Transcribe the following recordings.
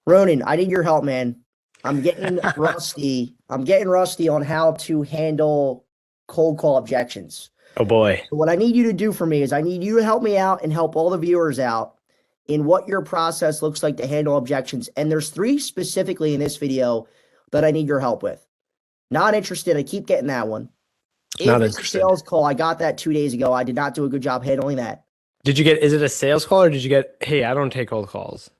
Ronan, I need your help, man. I'm getting rusty. I'm getting rusty on how to handle cold call objections. Oh boy. So what I need you to do for me is I need you to help me out and help all the viewers out in what your process looks like to handle objections. And there's three specifically in this video that I need your help with. Not interested. I keep getting that one. If Not it's a interested. sales call, I got that 2 days ago. I did not do a good job handling that. Is it a sales call or did you get, hey, I don't take cold calls?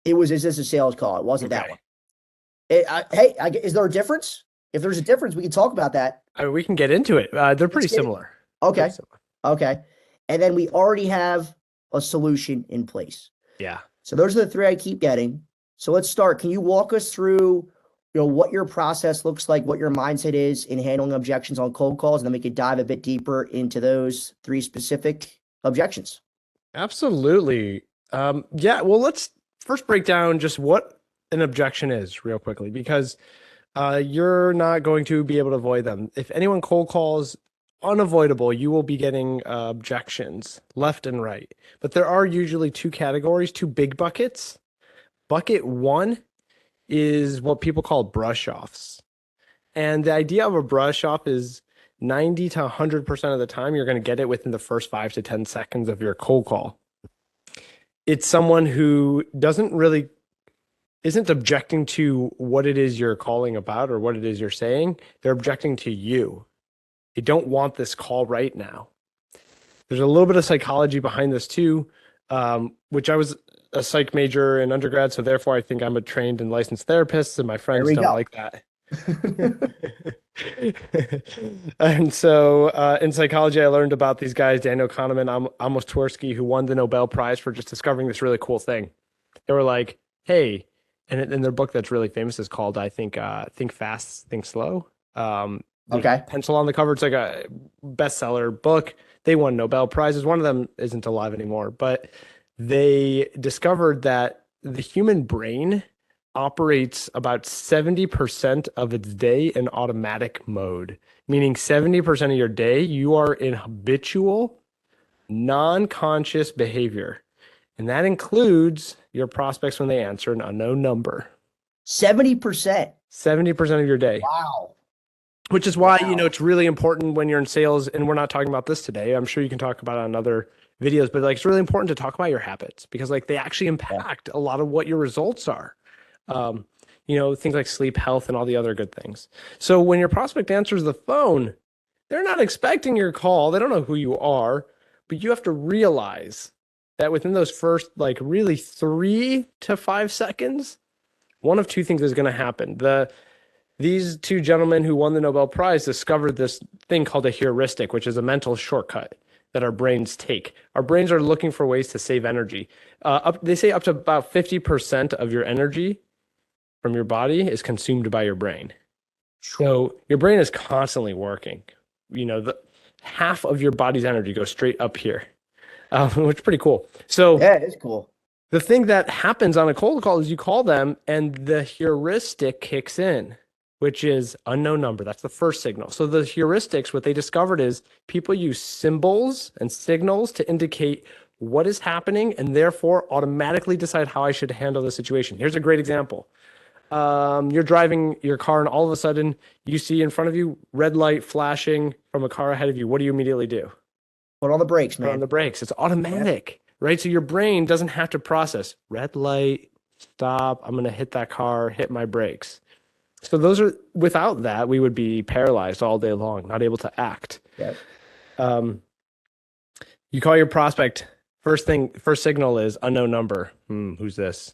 Is this a sales call? It wasn't that Okay. one. Is there a difference? If there's a difference, we can talk about that. I mean, we can get into it. They're Let's pretty get it. similar. Pretty Okay. similar. Okay. And then we already have a solution in place. Yeah. So those are the three I keep getting. So let's start. Can you walk us through, what your process looks like, what your mindset is in handling objections on cold calls, and then we could dive a bit deeper into those three specific objections. Absolutely. Yeah, well, let's first break down just what an objection is real quickly, because you're not going to be able to avoid them. If anyone cold calls, unavoidable, you will be getting objections left and right. But there are usually two categories, two big buckets. Bucket one is what people call brush offs. And the idea of a brush off is 90 to 100% of the time, you're going to get it within the first 5 to 10 seconds of your cold call. It's someone who isn't objecting to what it is you're calling about or what it is you're saying. They're objecting to you. They don't want this call right now. There's a little bit of psychology behind this too, which I was a psych major in undergrad, so therefore I think I'm a trained and licensed therapist, and my friends don't go. like that. And so in psychology, I learned about these guys, Daniel Kahneman, Amos Tversky, who won the Nobel Prize for just discovering this really cool thing. They were like, hey, and in their book that's really famous is called, I think, Think Fast, Think Slow. There's Okay. pencil on the cover. It's like a bestseller book. They won Nobel Prizes. One of them isn't alive anymore, but they discovered that the human brain operates about 70% of its day in automatic mode, meaning 70% of your day you are in habitual, non-conscious behavior. And that includes your prospects when they answer an unknown number. 70%. 70% of your day. Wow. Which is why, Wow. it's really important when you're in sales, and we're not talking about this today. I'm sure you can talk about it on other videos, but it's really important to talk about your habits because they actually impact a lot of what your results are. Things like sleep, health, and all the other good things. So when your prospect answers the phone, they're not expecting your call. They don't know who you are, but you have to realize that within those first, really 3 to 5 seconds, one of two things is going to happen. These two gentlemen who won the Nobel Prize discovered this thing called a heuristic, which is a mental shortcut that our brains take. Our brains are looking for ways to save energy. They say up to about 50% of your energy from your body is consumed by your brain. So your brain is constantly working. Half of your body's energy goes straight up here, which is pretty cool. So Yeah, it's cool. the thing that happens on a cold call is you call them and the heuristic kicks in, which is unknown number. That's the first signal. So the heuristics, what they discovered is people use symbols and signals to indicate what is happening and therefore automatically decide how I should handle the situation. Here's a great example. You're driving your car and all of a sudden you see in front of you red light flashing from a car ahead of you. What do you immediately do? Put on the brakes, Put on man. the brakes. It's automatic, right? So your brain doesn't have to process red light, stop, I'm going to hit that car, hit my brakes. So without that, we would be paralyzed all day long, not able to act. Yep. You call your prospect, first signal is unknown number. Who's this?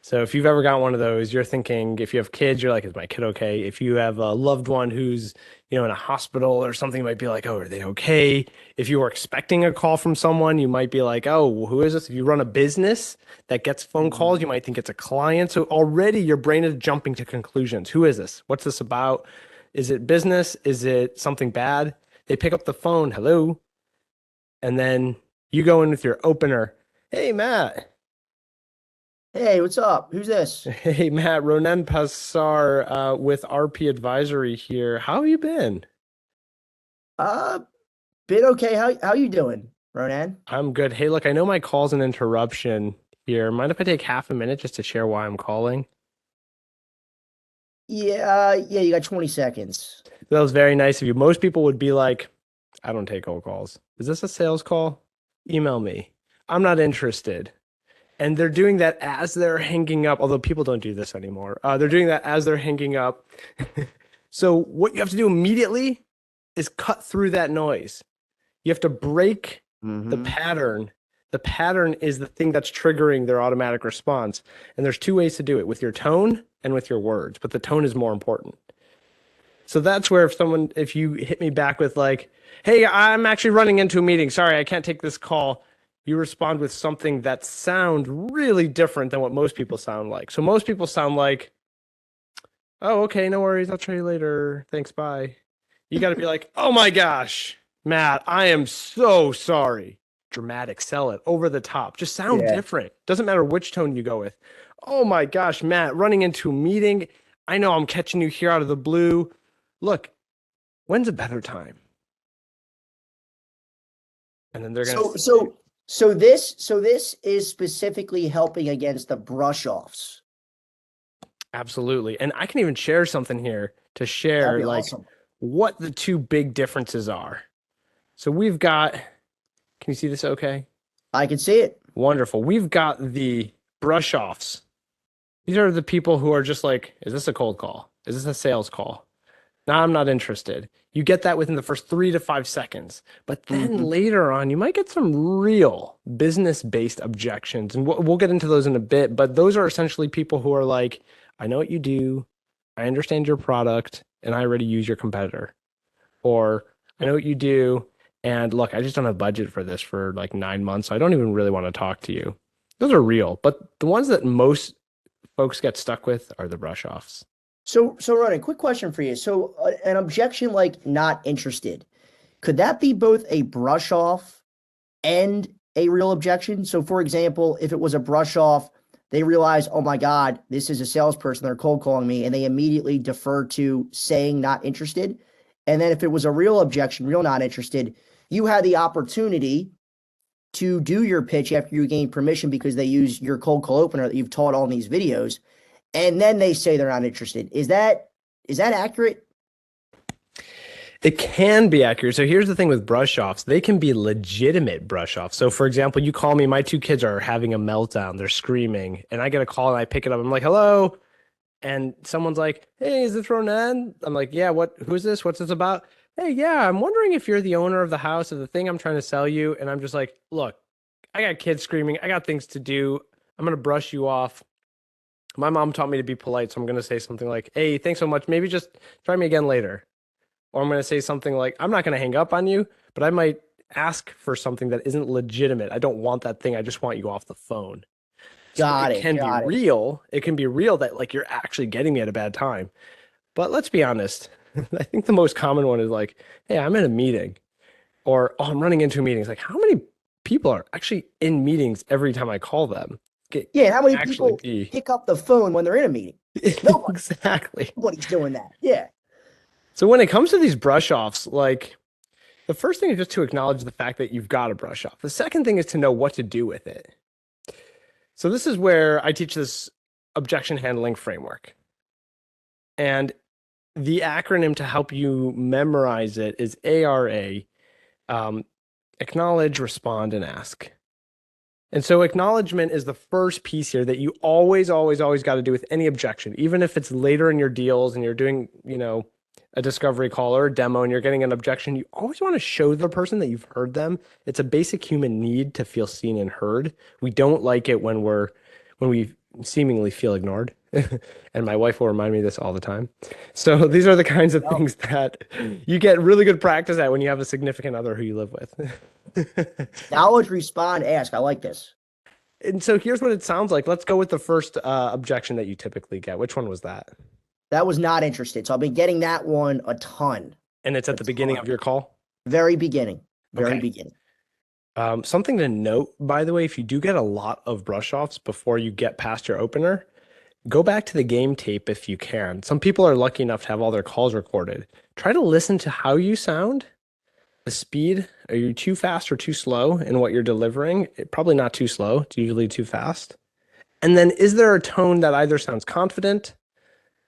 So if you've ever got one of those, you're thinking, if you have kids, you're like, is my kid okay? If you have a loved one who's, in a hospital or something, you might be like, oh, are they okay? If you were expecting a call from someone, you might be like, oh, who is this? If you run a business that gets phone calls, you might think it's a client. So already your brain is jumping to conclusions. Who is this? What's this about? Is it business? Is it something bad? They pick up the phone, hello. And then you go in with your opener. Hey, Matt. Hey, what's up? Who's this? Hey, Matt, Ronen Passar with RP Advisory here. How have you been? Uh, Bit okay. How you doing, Ronan? I'm good. Hey, look, I know my call's an interruption here. Mind if I take half a minute just to share why I'm calling? Yeah, you got 20 seconds. That was very nice of you. Most people would be like, I don't take cold calls. Is this a sales call? Email me. I'm not interested. And they're doing that as they're hanging up, although people don't do this anymore. They're doing that as they're hanging up. So what you have to do immediately is cut through that noise. You have to break the Mm-hmm. pattern. The pattern is the thing that's triggering their automatic response. And there's two ways to do it, with your tone and with your words, but the tone is more important. So that's where if you hit me back with like, hey, I'm actually running into a meeting. Sorry, I can't take this call. You respond with something that sounds really different than what most people sound like. So most people sound like, oh, okay, no worries. I'll try you later. Thanks, bye. You got to be like, oh my gosh, Matt, I am so sorry. Dramatic, sell it, over the top. Just sound Yeah. different. Doesn't matter which tone you go with. Oh my gosh, Matt, running into a meeting. I know I'm catching you here out of the blue. Look, when's a better time? And then they're gonna So say, so so this is specifically helping against the brush offs. absolutely. And I can even share something here to That'd share be like awesome. what the two big differences are. So we've got, can you see this okay? I can see it. Wonderful. We've got the brush offs. These are the people who are just like, is this a cold call? Is this a sales call? No, I'm not interested. You get that within the first 3 to 5 seconds. But then Mhm. later on, you might get some real business-based objections. And we'll get into those in a bit. But those are essentially people who are like, I know what you do. I understand your product, and I already use your competitor. Or I know what you do. And look, I just don't have budget for this for like 9 months. So I don't even really want to talk to you. Those are real. But the ones that most folks get stuck with are the brush offs. So Ronan, quick question for you. So an objection like not interested, could that be both a brush off and a real objection? So for example, if it was a brush off, they realize, oh my God, this is a salesperson, they're cold calling me, and they immediately defer to saying not interested. And then if it was a real objection, real not interested, you had the opportunity to do your pitch after you gain permission because they use your cold call opener that you've taught all in these videos, and then they say they're not interested. Is that accurate? It can be accurate. So here's the thing with brush offs. They can be legitimate brush offs. So for example, you call me, my two kids are having a meltdown. They're screaming, and I get a call and I pick it up. I'm like, hello. And someone's like, hey, is this Ronan? I'm like, yeah, who's this? What's this about? Hey, yeah, I'm wondering if you're the owner of the house of the thing I'm trying to sell you. And I'm just like, look, I got kids screaming. I got things to do. I'm gonna brush you off. My mom taught me to be polite, so I'm gonna say something like, hey, thanks so much. Maybe just try me again later. Or I'm going to say something like, I'm not going to hang up on you, but I might ask for something that isn't legitimate. I don't want that thing. I just want you off the phone. So Got it it. can be Got it. real. It can be real that like you're actually getting me at a bad time. But let's be honest. I think the most common one is like, hey, I'm in a meeting, or oh, I'm running into a meeting. It's like, how many people are actually in meetings every time I call them? It Yeah. How can many actually people be. pick up the phone when they're in a meeting? Nobody. Exactly. Nobody's doing that. Yeah. So when it comes to these brush offs, like the first thing is just to acknowledge the fact that you've got a brush off. The second thing is to know what to do with it. So this is where I teach this objection handling framework. And the acronym to help you memorize it is ARA, acknowledge, respond, and ask. And so acknowledgement is the first piece here that you always, always, always got to do with any objection, even if it's later in your deals and you're doing, a discovery call or a demo and you're getting an objection, you always want to show the person that you've heard them. It's a basic human need to feel seen and heard. We don't like it when we seemingly feel ignored. And my wife will remind me of this all the time. So these are the kinds of No. things that you get really good practice at when you have a significant other who you live with. Knowledge, respond, ask. I like this. And so here's what it sounds like. Let's go with the first objection that you typically get. Which one was that? That was not interested. So I've been getting that one a ton. And it's A at the beginning ton. of your call? Very beginning. Very Okay. beginning. Something to note, by the way, if you do get a lot of brush offs before you get past your opener, go back to the game tape if you can. Some people are lucky enough to have all their calls recorded. Try to listen to how you sound The speed, are you too fast or too slow in what you're delivering? Probably not too slow. It's usually too fast. And then is there a tone that either sounds confident,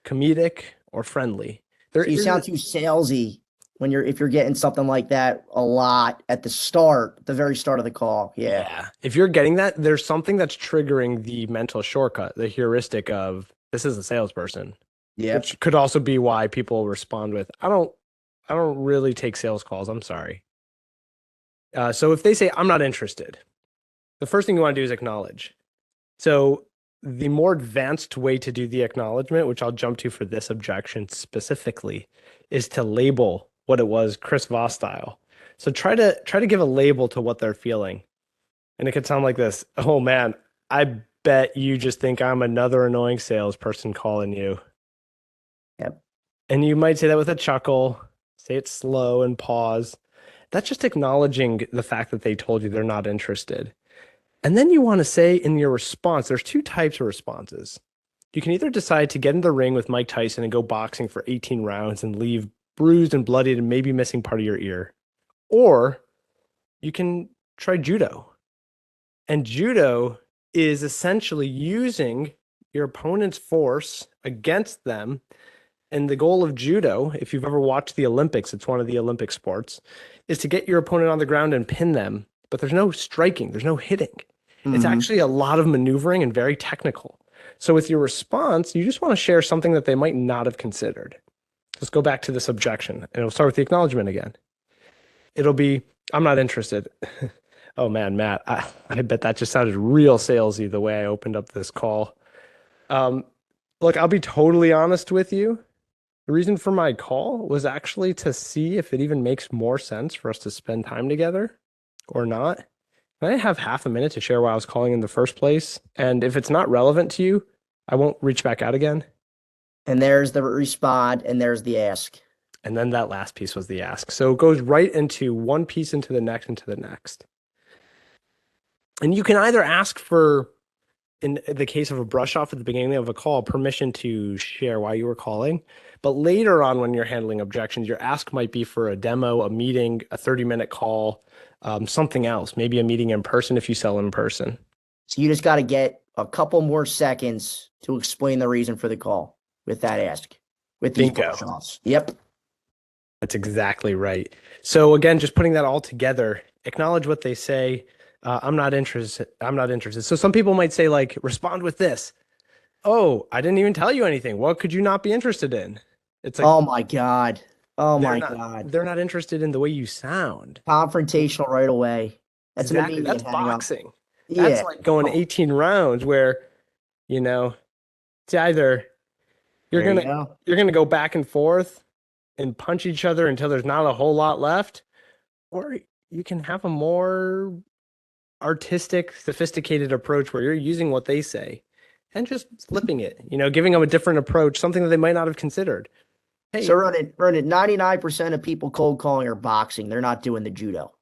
comedic, or friendly? There So you is, sound too salesy when if you're getting something like that a lot at the start, the very start of the call. Yeah. yeah. If you're getting that, there's something that's triggering the mental shortcut, the heuristic of this is a salesperson, Yep. which could also be why people respond with, I don't really take sales calls. I'm sorry. So if they say, I'm not interested, the first thing you want to do is acknowledge. So the more advanced way to do the acknowledgement, which I'll jump to for this objection specifically, is to label what it was Chris Voss style. So try to give a label to what they're feeling. And it could sound like this. Oh man, I bet you just think I'm another annoying salesperson calling you. Yep. And you might say that with a chuckle, say it slow and pause. That's just acknowledging the fact that they told you they're not interested. And then you want to say in your response, there's two types of responses. You can either decide to get in the ring with Mike Tyson and go boxing for 18 rounds and leave bruised and bloodied and maybe missing part of your ear. Or you can try judo. And judo is essentially using your opponent's force against them. And the goal of judo, if you've ever watched the Olympics, it's one of the Olympic sports, is to get your opponent on the ground and pin them. But there's no striking, there's no hitting. It's Mm-hmm. actually a lot of maneuvering and very technical. So with your response, you just want to share something that they might not have considered. Let's go back to this objection, and it'll start with the acknowledgement again. It'll be, I'm not interested. Oh man, Matt, I bet that just sounded real salesy the way I opened up this call. Um, Look, I'll be totally honest with you. The reason for my call was actually to see if it even makes more sense for us to spend time together or not. Can I have half a minute to share why I was calling in the first place? And if it's not relevant to you, I won't reach back out again. And there's the respond and there's the ask. And then that last piece was the ask. So it goes right into one piece into the next, into the next. And you can either ask for, in the case of a brush off at the beginning of a call, permission to share why you were calling. But later on, when you're handling objections, your ask might be for a demo, a meeting, a 30-minute call, something else, maybe a meeting in person if you sell in person. So you just got to get a couple more seconds to explain the reason for the call with that ask, with these Bingo. brush offs. Yep. That's exactly right. So again, just putting that all together, acknowledge what they say. I'm not interested. I'm not interested. So some people might say like, respond with this. Oh, I didn't even tell you anything. What could you not be interested in? It's like Oh my God. Oh they're my not God. they're not interested in the way you sound. Confrontational right away. That's an Exactly. immediate That's hang up. boxing. That's Yeah. like going Oh, 18 rounds where, you know, it's either you're there you gonna go. you're gonna go back and forth and punch each other until there's not a whole lot left, or you can have a more artistic, sophisticated approach where you're using what they say and just flipping it, giving them a different approach, something that they might not have considered. So Hey, run it. 99% of people cold calling are boxing. They're not doing the judo.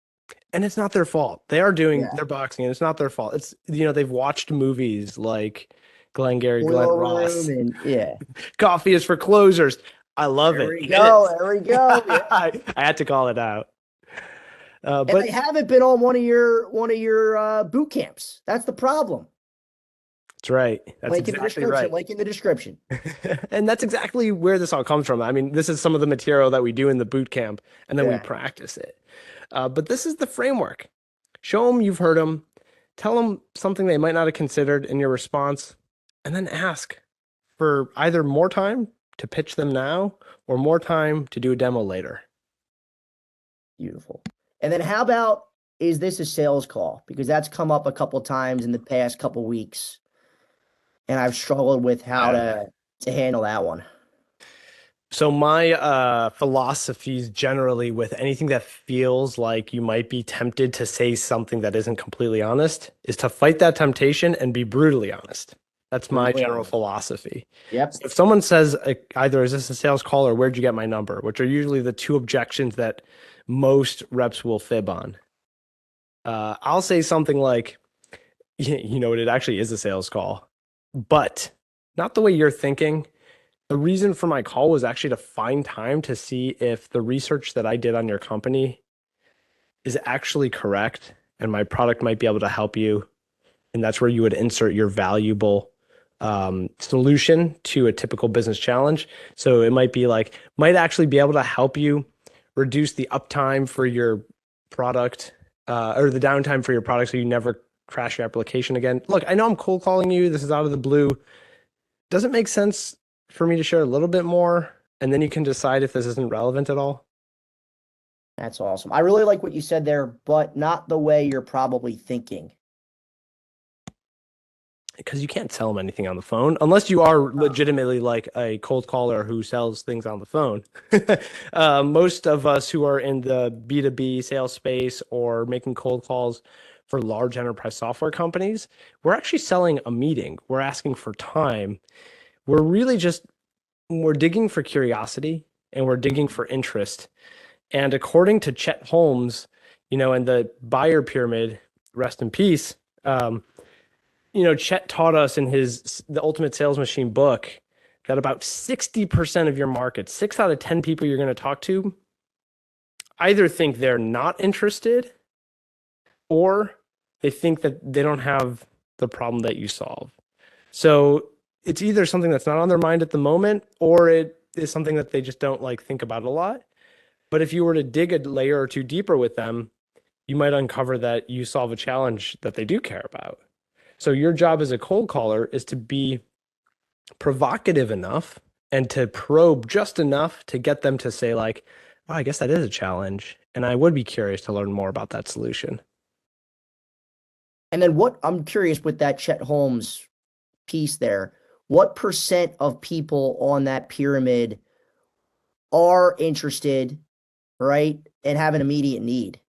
and it's not their fault. They are doing Yeah. their boxing and it's not their fault. It's, they've watched movies like Glengarry Glenn Boiler room Ross. and yeah. Coffee is for closers. I love There it. we It go. is. There we go. Yeah. I had to call it out. And they But haven't been on one of your boot camps. That's the problem. that's right. That's Link in the exactly description. right. Link in the description. And that's exactly where this all comes from. I mean, this is some of the material that we do in the boot camp, and then we Yeah. practice it. But this is the framework. Show them you've heard them, tell them something they might not have considered in your response, and then ask for either more time to pitch them now or more time to do a demo later. Beautiful. And then how about, is this a sales call? Because that's come up a couple times in the past couple weeks. And I've struggled with how to handle that one. So my philosophies generally with anything that feels like you might be tempted to say something that isn't completely honest is to fight that temptation and be brutally honest. That's my Brutally general honest. philosophy. Yep. So if someone says either is this a sales call or where'd you get my number, which are usually the two objections that most reps will fib on. I'll say something like, it actually is a sales call, but not the way you're thinking. The reason for my call was actually to find time to see if the research that I did on your company is actually correct and my product might be able to help you. And that's where you would insert your valuable solution to a typical business challenge. So it might be like, might actually be able to help you reduce the uptime for your product or the downtime for your product so you never crash your application again. Look, I know I'm cold calling you. This is out of the blue. Does it make sense for me to share a little bit more? And then you can decide if this isn't relevant at all. That's awesome. I really like what you said there, but not the way you're probably thinking. Because you can't sell them anything on the phone unless you are legitimately like a cold caller who sells things on the phone. Most of us who are in the B2B sales space or making cold calls for large enterprise software companies, we're actually selling a meeting. We're asking for time. We're really just, we're digging for curiosity and we're digging for interest. And according to Chet Holmes, and the buyer pyramid, rest in peace, Chet taught us in The Ultimate Sales Machine book that about 60% of your market, 6 out of 10 people you're going to talk to, either think they're not interested or they think that they don't have the problem that you solve. So it's either something that's not on their mind at the moment or it is something that they just don't think about a lot. But if you were to dig a layer or two deeper with them, you might uncover that you solve a challenge that they do care about. So your job as a cold caller is to be provocative enough and to probe just enough to get them to say oh, I guess that is a challenge. And I would be curious to learn more about that solution. And then I'm curious with that Chet Holmes piece there, what percent of people on that pyramid are interested, right, and have an immediate need?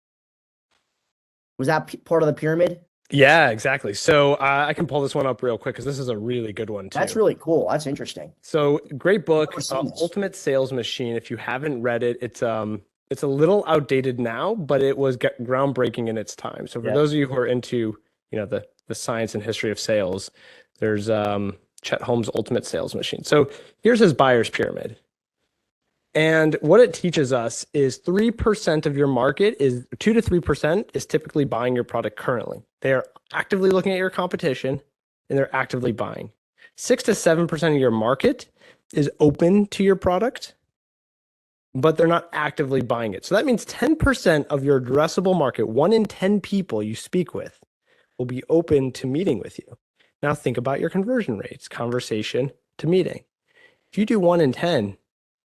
Was that part of the pyramid? Yeah, exactly. So I can pull this one up real quick because this is a really good one too. That's really cool. That's interesting. So great book, Ultimate Sales Machine. If you haven't read it, it's a little outdated now, but it was groundbreaking in its time. So for those of you who are into the science and history of sales, there's Chet Holmes' Ultimate Sales Machine. So here's his buyer's pyramid. And what it teaches us is 3% of your market is 2 to 3% is typically buying your product currently. They are actively looking at your competition and they're actively buying. 6 to 7% of your market is open to your product, but they're not actively buying it. So that means 10% of your addressable market, 1 in 10 people you speak with, will be open to meeting with you. Now think about your conversion rates, conversation to meeting. If you do 1 in 10,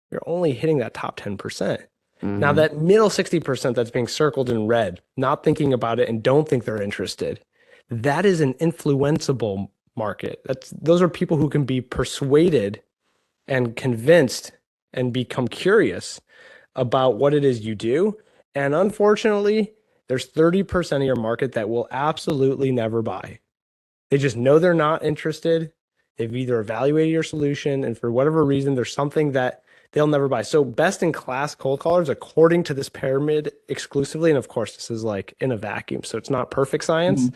you're only hitting that top 10%. Mm-hmm. Now that middle 60% that's being circled in red, not thinking about it and don't think they're interested, that is an influenceable market. Those are people who can be persuaded and convinced and become curious about what it is you do. And unfortunately, there's 30% of your market that will absolutely never buy. They just know they're not interested. They've either evaluated your solution and for whatever reason, there's something that they'll never buy. So best in class cold callers, according to this pyramid exclusively, and of course this is in a vacuum, so it's not perfect science,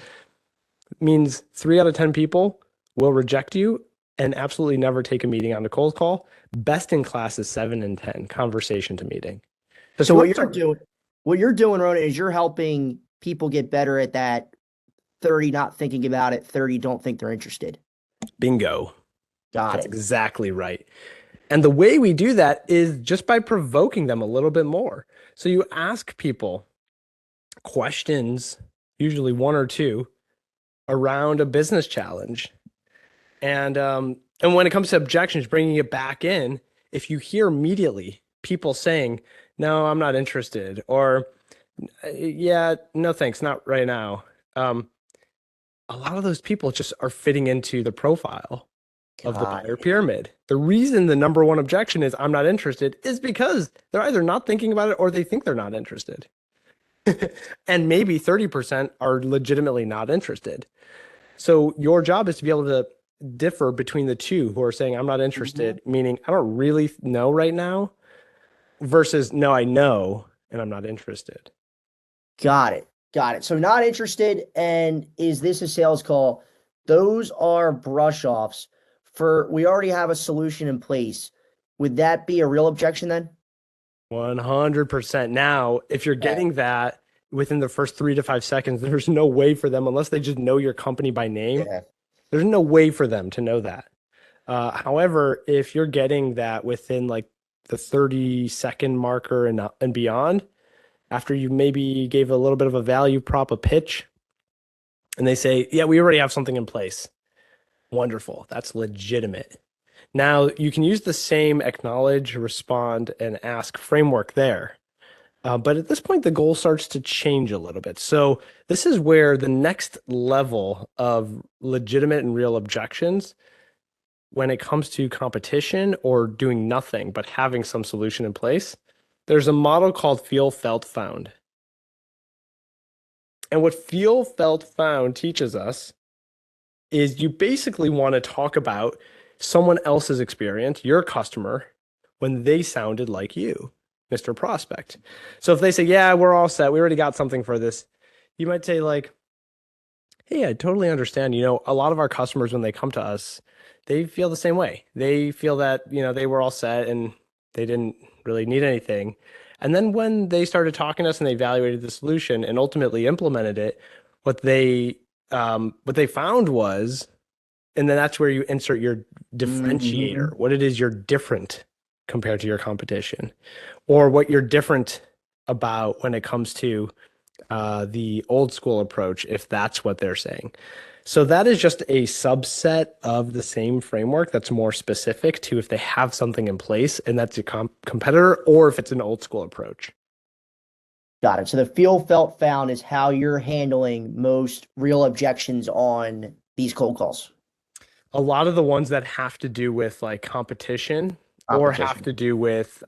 means 3 out of 10 people will reject you and absolutely never take a meeting on a cold call. Best in class is 7 in 10, conversation to meeting. So what you're doing, Ronan, is you're helping people get better at that 30 not thinking about it, 30 don't think they're interested. Bingo. That's exactly right. And the way we do that is just by provoking them a little bit more. So you ask people questions, usually 1 or 2, around a business challenge. And when it comes to objections, bringing it back in, if you hear immediately people saying, no, I'm not interested, or yeah, no, thanks, not right now. A lot of those people just are fitting into the profile of the buyer pyramid. The reason the number 1 objection is I'm not interested is because they're either not thinking about it or they think they're not interested. And maybe 30% are legitimately not interested. So your job is to be able to differ between the two who are saying I'm not interested, meaning I don't really know right now, versus no, I know and I'm not interested. Got it. So not interested, and is this a sales call? Those are brush offs. We already have a solution in place. Would that be a real objection then? 100%. Now, if you're getting that within the first 3 to 5 seconds, there's no way for them, unless they just know your company by name, Yeah. there's no way for them to know that. However, if you're getting that within like the 30-second marker and beyond, after you maybe gave a little bit of a value prop, a pitch, and they say, yeah, we already have something in place. Wonderful. That's legitimate. Now you can use the same acknowledge, respond, and ask framework there. But at this point, the goal starts to change a little bit. So this is where the next level of legitimate and real objections, when it comes to competition or doing nothing but having some solution in place, there's a model called feel, felt, found. And what feel, felt, found teaches us is you basically want to talk about someone else's experience, your customer, when they sounded like you, Mr. Prospect. So if they say, yeah, we're all set, we already got something for this, you might say, like, hey, I totally understand. A lot of our customers, when they come to us, they feel the same way. They feel that, they were all set and they didn't really need anything. And then when they started talking to us and they evaluated the solution and ultimately implemented it, what they found was, and then that's where you insert your differentiator, Mhm. what it is you're different compared to your competition, or what you're different about when it comes to the old school approach, if that's what they're saying. So that is just a subset of the same framework that's more specific to if they have something in place and that's a competitor, or if it's an old school approach. Got it. So the feel, felt, found is how you're handling most real objections on these cold calls. A lot of the ones that have to do with like competition or have Competition. to do with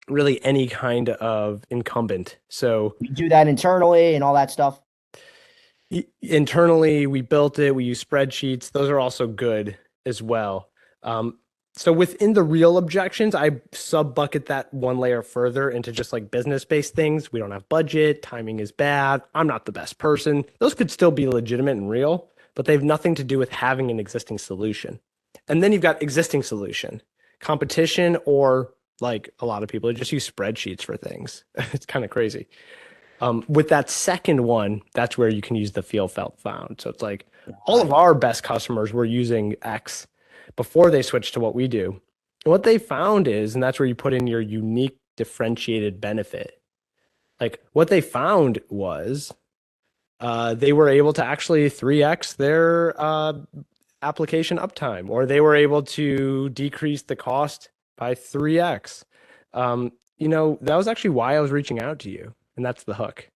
really any kind of incumbent. So We do that internally and all that stuff. internally, we built it, we use spreadsheets. Those are also good as well. So within the real objections, I sub bucket that one layer further into just like business-based things. We don't have budget, timing is bad, I'm not the best person. Those could still be legitimate and real, but they have nothing to do with having an existing solution. And then you've got existing solution, competition, or like a lot of people just use spreadsheets for things. It's kind of crazy. With that second one, that's where you can use the feel, felt, found. So it's like all Got of it. our best customers were using X before they switched to what we do. And what they found is, and that's where you put in your unique differentiated benefit. Like what they found was they were able to actually 3x their application uptime, or they were able to decrease the cost by 3x. That was actually why I was reaching out to you, and that's the hook.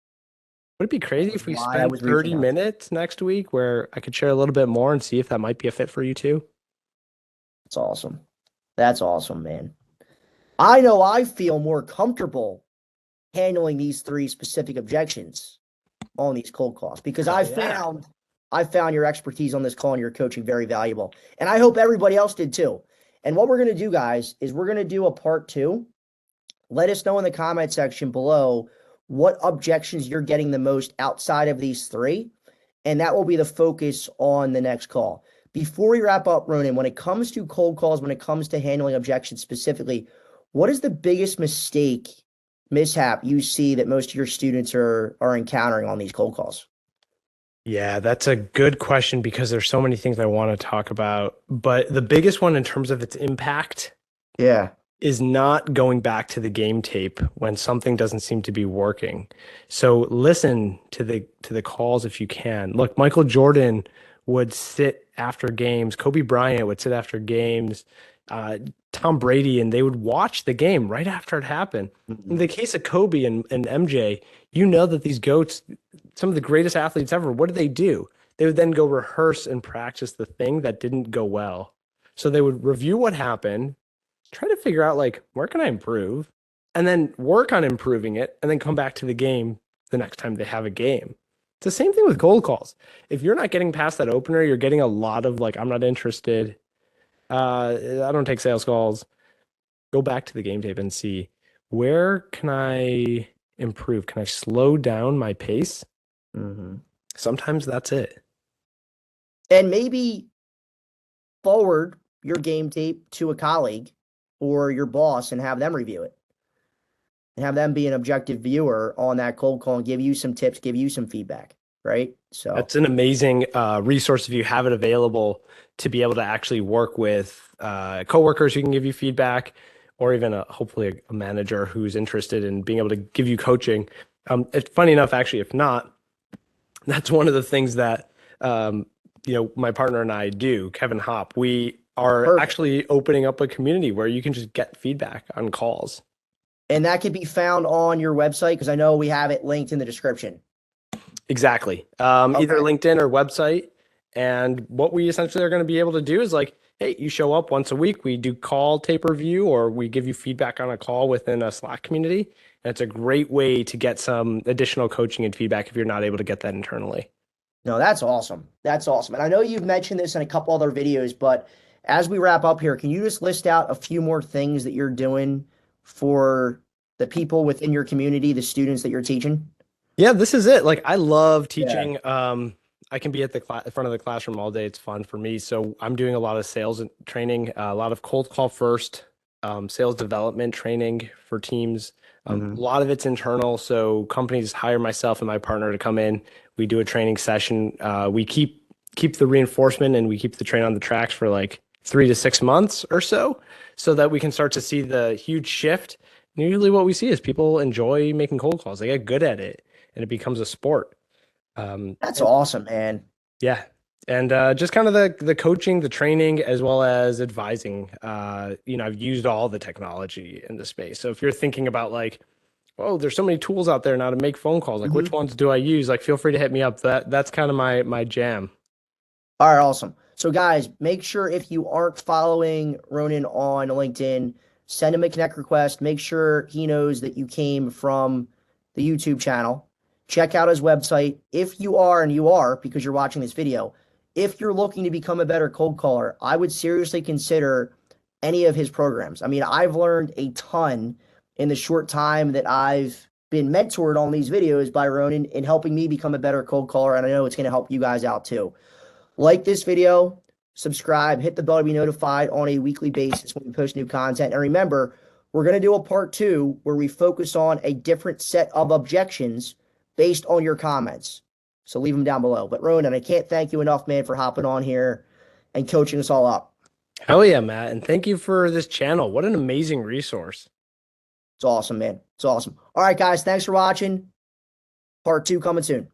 Would it be That crazy was if we why I spent was reaching 30 out. minutes next week where I could share a little bit more and see if that might be a fit for you too? That's awesome. That's awesome, man. I know I feel more comfortable handling these three specific objections on these cold calls because Oh yeah. I found your expertise on this call and your coaching very valuable. And I hope everybody else did too. And what we're going to do, guys, is we're going to do a part two. Let us know in the comment section below what objections you're getting the most outside of these three. And that will be the focus on the next call. Before we wrap up, Ronan, when it comes to cold calls, when it comes to handling objections specifically, what is the biggest mishap you see that most of your students are encountering on these cold calls? Yeah, that's a good question because there's so many things I want to talk about. But the biggest one in terms of its impact Yeah. is not going back to the game tape when something doesn't seem to be working. So listen to the calls if you can. Look, Michael Jordan would sit after games, Kobe Bryant would sit after games, uh, Tom Brady, and they would watch the game right after it happened. In Mhm. the case of Kobe and MJ, you know that these GOATs, some of the greatest athletes ever, what did they do? They would then go rehearse and practice the thing that didn't go well. So they would review what happened, try to figure out like where can I improve, and then work on improving it, and then come back to the game the next time they have a game. It's the same thing with cold calls. If you're not getting past that opener, you're getting a lot of like, I'm not interested. I don't take sales calls. Go back to the game tape and see where can I improve? Can I slow down my pace? Mhm. Sometimes that's it. And maybe forward your game tape to a colleague or your boss and have them review it and have them be an objective viewer on that cold call and give you some tips, give you some feedback, right? So That's an amazing resource if you have it available to be able to actually work with coworkers who can give you feedback, or even hopefully a manager who's interested in being able to give you coaching. It's funny enough, actually, if not, that's one of the things that my partner and I do, Kevin Hop. We are perfect. actually opening up a community where you can just get feedback on calls. And that can be found on your website because I know we have it linked in the description. Exactly. Either LinkedIn or website. And what we essentially are going to be able to do is like, hey, you show up once a week, we do call tape review, or we give you feedback on a call within a Slack community. And it's a great way to get some additional coaching and feedback if you're not able to get that internally. No, that's awesome. That's awesome. And I know you've mentioned this in a couple other videos, but as we wrap up here, can you just list out a few more things that you're doing for the people within your community, the students that you're teaching? Yeah, this is it. Like I love Yeah. teaching. I can be at the front of the classroom all day. It's fun for me. So I'm doing a lot of sales and training, a lot of cold call first, sales development training for teams. A lot of it's internal. So companies hire myself and my partner to come in. We do a training session. We keep the reinforcement and we keep the train on the tracks for like 3 to 6 months or so that we can start to see the huge shift. And usually what we see is people enjoy making cold calls. They get good at it and it becomes a sport. That's awesome, man. Yeah. And just kind of the coaching, the training, as well as advising. I've used all the technology in the space. So if you're thinking about like, oh, there's so many tools out there now to make phone calls. Like, which ones do I use? Like, feel free to hit me up. That's kind of my jam. All right, awesome. So guys, make sure if you aren't following Ronan on LinkedIn, send him a connect request. Make sure he knows that you came from the YouTube channel. Check out his website. If you are, and you are because you're watching this video, if you're looking to become a better cold caller, I would seriously consider any of his programs. I mean, I've learned a ton in the short time that I've been mentored on these videos by Ronan in helping me become a better cold caller. And I know it's going to help you guys out too. Like this video, subscribe, hit the bell to be notified on a weekly basis when we post new content. And remember, we're going to do a part 2 where we focus on a different set of objections based on your comments. So leave them down below. But Ronan, I can't thank you enough, man, for hopping on here and coaching us all up. Hell yeah, Matt. And thank you for this channel. What an amazing resource. It's awesome, man. It's awesome. All right, guys, thanks for watching. Part 2 coming soon.